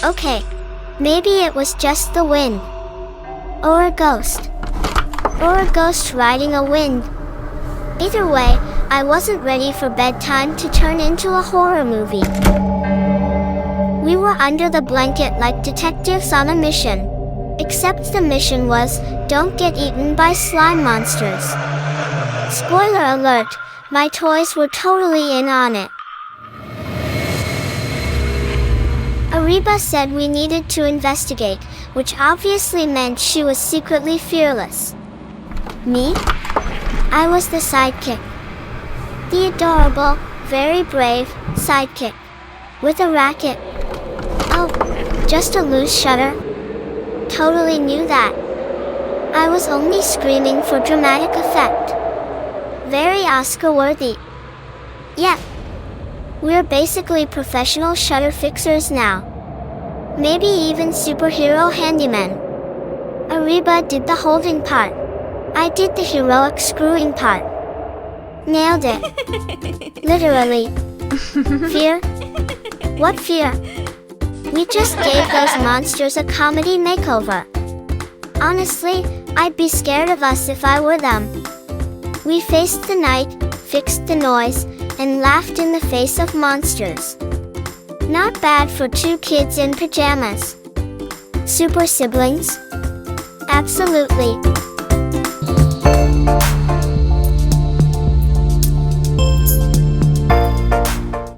Okay. Maybe it was just the wind. Or a ghost. Or a ghost riding a wind. Either way, I wasn't ready for bedtime to turn into a horror movie. We were under the blanket like detectives on a mission. Except the mission was, don't get eaten by slime monsters. Spoiler alert, my toys were totally in on it. Areeba said we needed to investigate, which obviously meant she was secretly fearless. Me? I was the sidekick. The adorable, very brave sidekick. With a racket. Oh, just a loose shutter. Totally knew that. I was only screaming for dramatic effect. Very Oscar-worthy. Yeah. We're basically professional shutter fixers now. Maybe even superhero handymen. Areeba did the holding part. I did the heroic screwing part. Nailed it. Literally. Fear? What fear? We just gave those monsters a comedy makeover. Honestly, I'd be scared of us if I were them. We faced the night, fixed the noise, and laughed in the face of monsters. Not bad for 2 kids in pajamas. Super siblings? Absolutely.